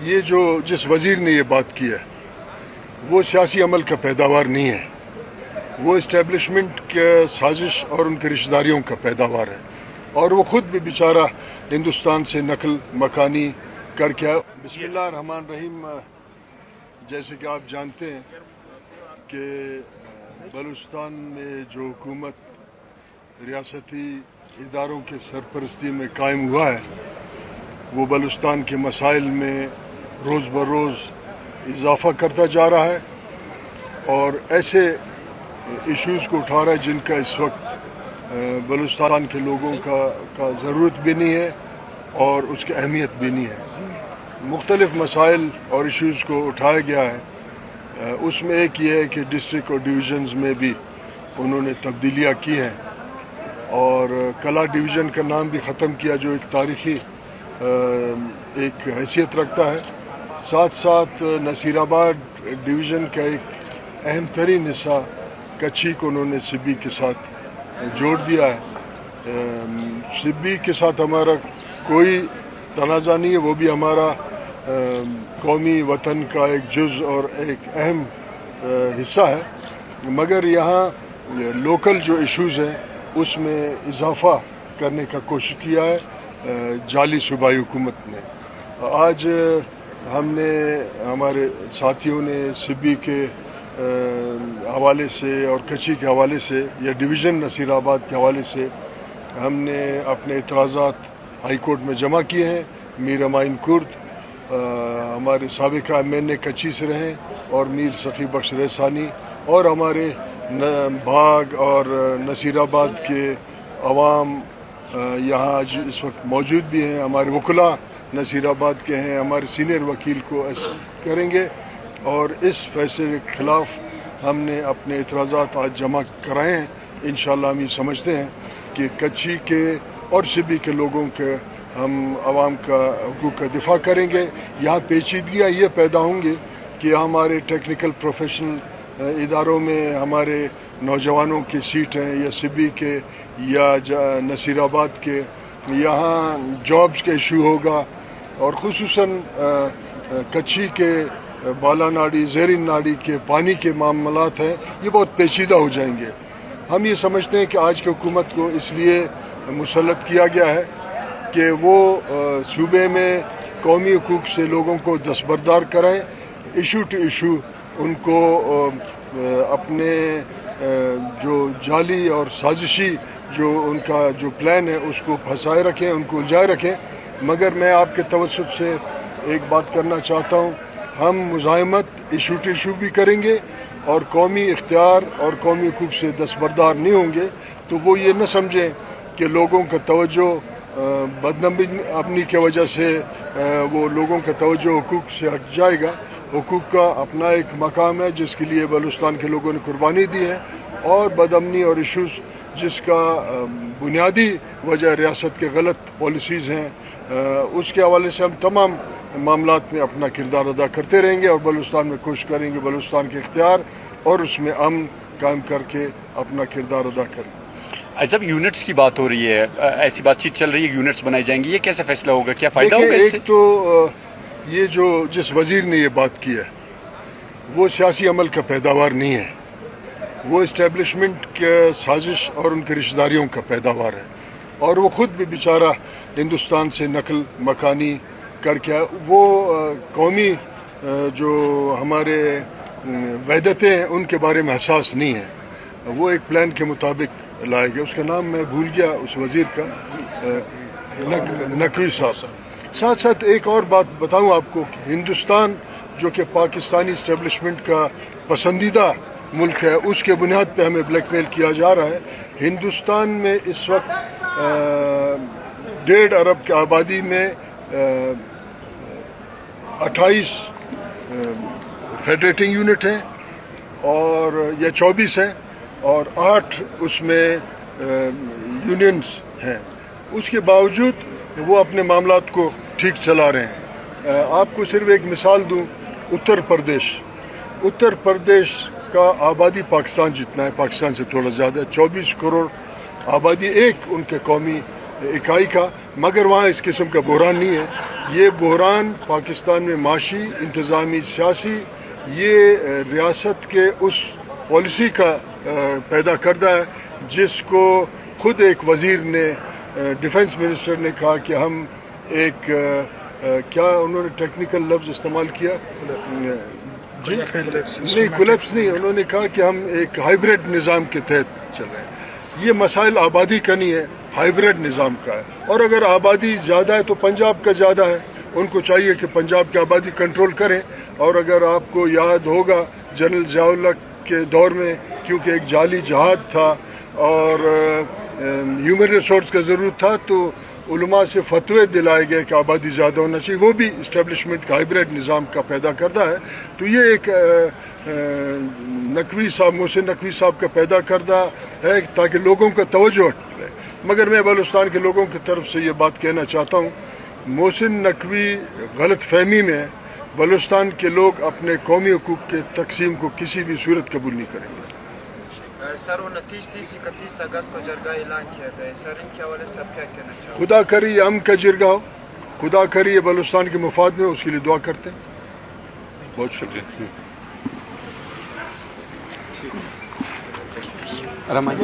یہ جو جس وزیر نے یہ بات کی ہے وہ سیاسی عمل کا پیداوار نہیں ہے، وہ اسٹیبلشمنٹ کے سازش اور ان کے رشتہ داریوں کا پیداوار ہے، اور وہ خود بھی بیچارہ ہندوستان سے نقل مکانی کر کے بسم اللہ الرحمن الرحیم۔ جیسے کہ آپ جانتے ہیں کہ بلوچستان میں جو حکومت ریاستی اداروں کے سرپرستی میں قائم ہوا ہے وہ بلوچستان کے مسائل میں روز بروز اضافہ کرتا جا رہا ہے اور ایسے ایشوز کو اٹھا رہا ہے جن کا اس وقت بلوچستان کے لوگوں کا ضرورت بھی نہیں ہے اور اس کی اہمیت بھی نہیں ہے۔ مختلف مسائل اور ایشوز کو اٹھایا گیا ہے، اس میں ایک یہ ہے کہ ڈسٹرکٹ اور ڈویژنز میں بھی انہوں نے تبدیلیاں کی ہیں اور کلا ڈویژن کا نام بھی ختم کیا جو ایک تاریخی ایک حیثیت رکھتا ہے۔ ساتھ ساتھ نصیر آباد ڈویژن کا ایک اہم ترین حصہ کچھی کو انہوں نے سبی کے ساتھ جوڑ دیا ہے۔ سبی کے ساتھ ہمارا کوئی تنازع نہیں ہے، وہ بھی ہمارا قومی وطن کا ایک جز اور ایک اہم حصہ ہے، مگر یہاں لوکل جو ایشوز ہیں اس میں اضافہ کرنے کا کوشش کیا ہے جعلی صوبائی حکومت نے۔ آج ہم نے ہمارے ساتھیوں نے سبی کے حوالے سے اور کچھی کے حوالے سے یا ڈویژن نصیر آباد کے حوالے سے ہم نے اپنے اعتراضات ہائی کورٹ میں جمع کیے ہیں۔ میر امائن کرد ہمارے سابقہ ایم این اے کچھی سے رہیں اور میر سخی بخش ریسانی اور ہمارے بھاگ اور نصیر آباد کے عوام یہاں آج اس وقت موجود بھی ہیں، ہمارے وکلاء نصیر آباد کے ہیں، ہمارے سینئر وکیل کو کریں گے اور اس فیصلے کے خلاف ہم نے اپنے اعتراضات آج جمع کرائے ہیں۔ انشاءاللہ ہم یہ سمجھتے ہیں کہ کچھی کے اور سبی کے لوگوں کے ہم عوام کا حقوق کا دفاع کریں گے۔ یہاں پیچیدگیاں یہ پیدا ہوں گی کہ ہمارے ٹیکنیکل پروفیشنل اداروں میں ہمارے نوجوانوں کی سیٹ ہیں یا سبی کے یا نصیر آباد کے، یہاں جابز کا ایشو ہوگا اور خصوصاً کچھی کے بالا ناڑی زیرین ناڑی کے پانی کے معاملات ہیں، یہ بہت پیچیدہ ہو جائیں گے۔ ہم یہ سمجھتے ہیں کہ آج کی حکومت کو اس لیے مسلط کیا گیا ہے کہ وہ صوبے میں قومی حقوق سے لوگوں کو دستبردار کریں، ایشو ٹو ایشو ان کو اپنے جو جعلی اور سازشی جو ان کا جو پلان ہے اس کو پھنسائے رکھیں، ان کو الجھائے رکھیں۔ مگر میں آپ کے توسط سے ایک بات کرنا چاہتا ہوں، ہم مزاحمت ایشو ٹو ایشو بھی کریں گے اور قومی اختیار اور قومی حقوق سے دستبردار نہیں ہوں گے تو وہ یہ نہ سمجھیں کہ لوگوں کا توجہ بدنامی کی وجہ سے وہ لوگوں کا توجہ حقوق سے ہٹ جائے گا۔ حقوق کا اپنا ایک مقام ہے جس کے لیے بلوچستان کے لوگوں نے قربانی دی ہے، اور بدامنی اور ایشوز جس کا بنیادی وجہ ریاست کے غلط پالیسیز ہیں، اس کے حوالے سے ہم تمام معاملات میں اپنا کردار ادا کرتے رہیں گے اور بلوچستان میں کوشش کریں گے بلوچستان کے اختیار اور اس میں امن قائم کر کے اپنا کردار ادا کریں۔ جب یونٹس کی بات ہو رہی ہے، ایسی بات چیت چل رہی ہے، یونٹس بنائی جائیں گی، یہ کیسے فیصلہ ہوگا، کیا فائدہ ہوگا اس سے؟ ایک تو یہ جو جس وزیر نے یہ بات کی ہے وہ سیاسی عمل کا پیداوار نہیں ہے، وہ اسٹیبلشمنٹ کے سازش اور ان کے رشتہ داریوں کا پیداوار ہے، اور وہ خود بھی بیچارہ ہندوستان سے نقل مکانی کر کے وہ قومی جو ہمارے وحدتیں ہیں ان کے بارے میں حساس نہیں ہے، وہ ایک پلان کے مطابق لائے گئے۔ اس کا نام میں بھول گیا اس وزیر کا، نقوی صاحب۔ ساتھ ساتھ ایک اور بات بتاؤں آپ کو کہ ہندوستان جو کہ پاکستانی اسٹیبلشمنٹ کا پسندیدہ ملک ہے، اس کے بنیاد پہ ہمیں بلیک میل کیا جا رہا ہے۔ ہندوستان میں اس وقت 1.5 ارب کی آبادی میں 28 فیڈریٹنگ یونٹ ہیں اور یا 24 ہیں اور 8 اس میں یونینز ہیں، اس کے باوجود وہ اپنے معاملات کو ٹھیک چلا رہے ہیں۔ آپ کو صرف ایک مثال دوں، اتر پردیش کا آبادی پاکستان جتنا ہے، پاکستان سے تھوڑا زیادہ ہے، 24 کروڑ آبادی ایک ان کے قومی اکائی کا، مگر وہاں اس قسم کا بحران نہیں ہے. یہ بحران پاکستان میں معاشی انتظامی سیاسی یہ ریاست کے اس پالیسی کا پیدا کردہ ہے جس کو خود ایک وزیر نے ڈیفنس منسٹر نے کہا کہ ہم ایک کیا انہوں نے ٹیکنیکل لفظ استعمال کیا جی نہیں کولیپس نہیں, انہوں نے کہا کہ ہم ایک ہائیبریڈ نظام کے تحت چل رہے ہیں. یہ مسائل آبادی کا نہیں ہے, ہائیبریڈ نظام کا ہے. اور اگر آبادی زیادہ ہے تو پنجاب کا زیادہ ہے, ان کو چاہیے کہ پنجاب کی آبادی کنٹرول کریں. اور اگر آپ کو یاد ہوگا جنرل ضیاء الحق کے دور میں کیونکہ ایک جعلی جہاد تھا اور ہیومن ریسورس کا ضرورت تھا تو علماء سے فتوے دلائے گئے کہ آبادی زیادہ ہونا چاہیے. وہ بھی اسٹیبلشمنٹ کا ہائیبریڈ نظام کا پیدا کردہ ہے. تو یہ ایک نقوی صاحب محسن نقوی صاحب کا پیدا کردہ ہے تاکہ لوگوں کا توجہ ہٹے. مگر میں بلوچستان کے لوگوں کی طرف سے یہ بات کہنا چاہتا ہوں, محسن نقوی غلط فہمی میں بلوچستان کے لوگ اپنے قومی حقوق کے تقسیم کو کسی بھی صورت قبول نہیں کریں گے. سر 29, 30, 31 اگست کو جرگہ اعلان کیا گیا ہے, سر ان کے حوالے سے آپ کیا کہنا چاہتے ہیں؟ خدا کری یہ ہم کا جرگہ ہو, خدا کری یہ بلوچستان کے مفاد میں, اس کے لیے دعا کرتے ہیں. بہت شکریہ. رحمان